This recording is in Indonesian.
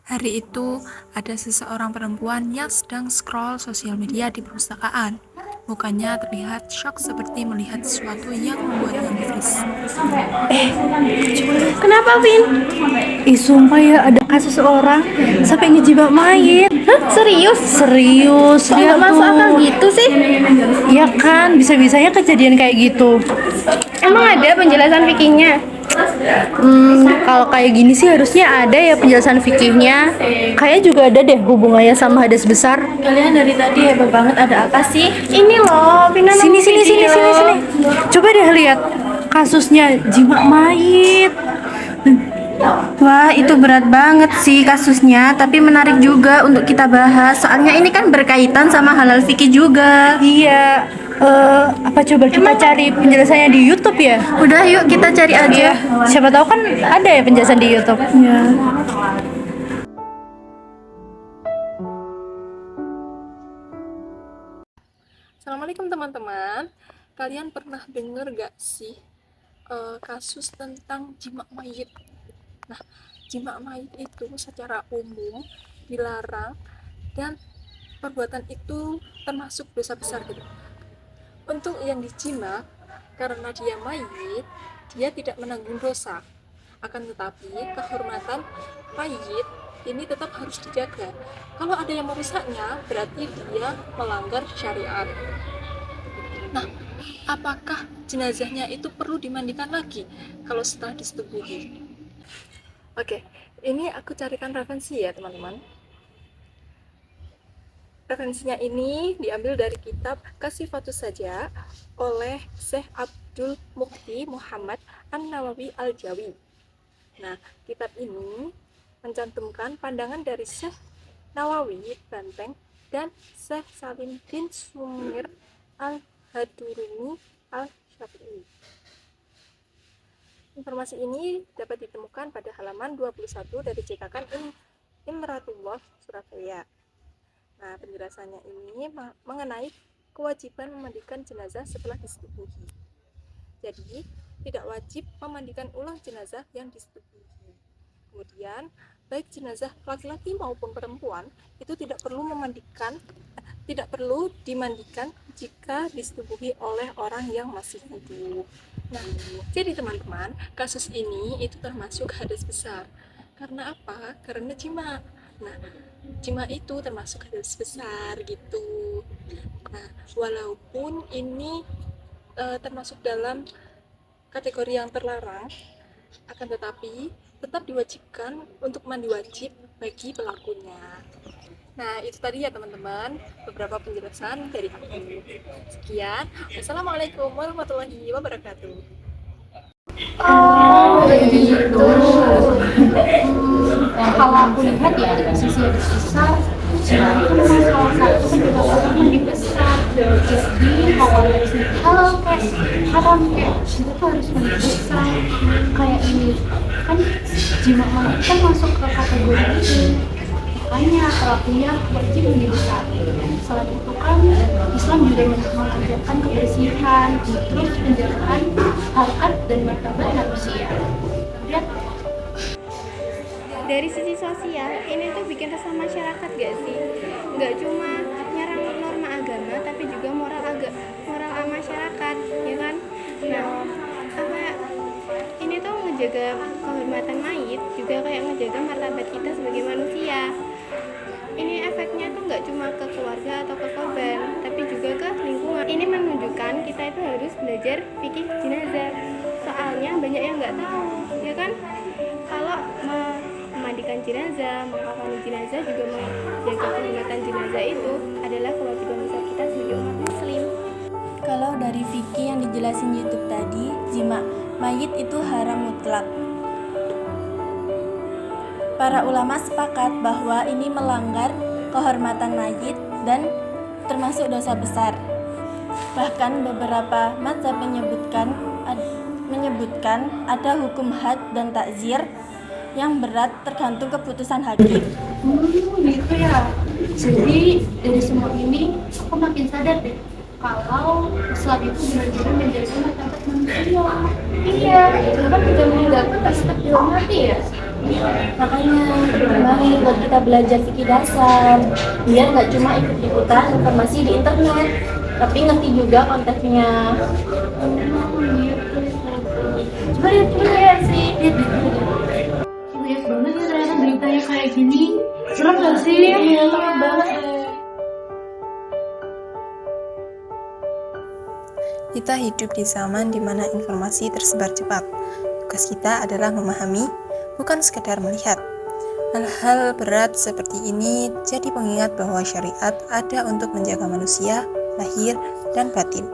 Hari itu, ada seseorang perempuan yang sedang scroll sosial media di perpustakaan. Mukanya terlihat syok seperti melihat sesuatu yang membuatnya nangis. Kenapa, Vin? Sumpah ya, ada kasus orang sampai ngejibat mayat. Hah, serius? Serius, Kok dia nggak masuk tuh. akal gitu sih? Ya kan, bisa-bisanya kejadian kayak gitu. Emang ada penjelasan fikihnya? Kalau kayak gini sih harusnya ada ya penjelasan fikihnya. Kayaknya juga ada deh hubungannya sama hadas besar. Kalian dari tadi hebat banget, ada apa sih? Ini loh, Vina Sini, nemu sini, sini, video. sini, sini. Coba deh lihat kasusnya jima mayit. Wah, itu berat banget sih kasusnya, tapi menarik juga untuk kita bahas. Soalnya ini kan berkaitan sama halal fikih juga. Iya, apa coba kita cari penjelasannya di YouTube ya? Udah, yuk kita cari aja. Iya, siapa tahu kan ada ya penjelasan di YouTube. Ya. Assalamualaikum teman-teman. Kalian pernah dengar gak sih kasus tentang jima mayit? Nah, jima mayit itu secara umum dilarang dan perbuatan itu termasuk dosa besar gitu. Untuk yang dijima, karena dia mayit, dia tidak menanggung dosa. Akan tetapi kehormatan mayit ini tetap harus dijaga. Kalau ada yang merusaknya, berarti dia melanggar syariat. Nah, apakah jenazahnya itu perlu dimandikan lagi kalau setelah disetubuhi? Oke, ini aku carikan referensi ya teman-teman. Referensinya ini diambil dari kitab Kasifatus Saja oleh Syekh Abdul Mukhti Muhammad An-Nawawi Al-Jawi. Nah, kitab ini mencantumkan pandangan dari Syekh Nawawi Banteng dan Syekh Salim bin Sumir Al-Hadurumi Al-Syafi'i. Informasi ini dapat ditemukan pada halaman 21 dari cetakan Imratullah Surabaya. Nah, penjelasannya ini mengenai kewajiban memandikan jenazah setelah disetubuhi. Jadi, tidak wajib memandikan ulang jenazah yang disetubuhi. Kemudian, baik jenazah laki-laki maupun perempuan itu tidak perlu dimandikan jika disetubuhi oleh orang yang masih hidup. Nah, jadi teman-teman, kasus ini itu termasuk hadas besar. Karena apa? Karena jima. Nah, jima itu termasuk hadas besar gitu. Nah, walaupun ini termasuk dalam kategori yang terlarang, akan tetapi tetap diwajibkan untuk mandi wajib bagi pelakunya. Nah, itu tadi ya teman-teman, beberapa penjelasan dari aku. Sekian, wassalamualaikum warahmatullahi wabarakatuh. Oh gitu. Kalau aku lihat ya dari sisi yang besar, Cina itu memang salah satu penyebab yang besar. Jadi kalau dari sisi halal kayak haram kayak itu tuh harus mandi besar. Kayak ini kan jima mayit kan masuk ke kategori ini. Makanya pelakunya wajib mandi besar. Selain itu kan Islam juga mengajarkan kebersihan, terus penjagaan harkat dan martabat manusia. Kemudian Dari sisi sosial, ini tuh bikin resah masyarakat gak sih? Gak cuma nyerang norma agama, tapi juga moral masyarakat, ya kan? Nah, ini tuh ngejaga kehormatan mayit, juga kayak ngejaga martabat kita sebagai manusia. Ini efeknya tuh nggak cuma ke keluarga atau ke korban, tapi juga ke lingkungan. Ini menunjukkan kita itu harus belajar fikih jenazah. Soalnya banyak yang nggak tahu, ya kan? Kalau memandikan jenazah, mengkafani jenazah, juga menjaga kehormatan jenazah itu adalah kewajiban besar kita sebagai umat muslim. Kalau dari fikih yang dijelasin YouTube tadi, jima mayit itu haram mutlak. Para ulama sepakat bahwa ini melanggar kehormatan mayit dan termasuk dosa besar. Bahkan beberapa mazhab menyebutkan ada hukum had dan takzir yang berat tergantung keputusan hakim. gitu ya. Jadi dari semua ini aku makin sadar deh kalau Islam itu benar-benar menjaga martabat manusia. Iya, itu kan kita meninggalkan pasti dihormati ya. Makanya pertimbangin buat kita belajar fikih dasar, biar nggak cuma ikut-ikutan informasi di internet, tapi ngerti juga konteksnya. Coba lihat sih. Banyak banget ya ternyata beritanya kayak gini. Serem gak sih? Iya, serem banget. Kita hidup di zaman di mana informasi tersebar cepat. Tugas kita adalah memahami, bukan sekedar melihat. Hal-hal berat seperti ini jadi pengingat bahwa syariat ada untuk menjaga manusia, lahir, dan batin.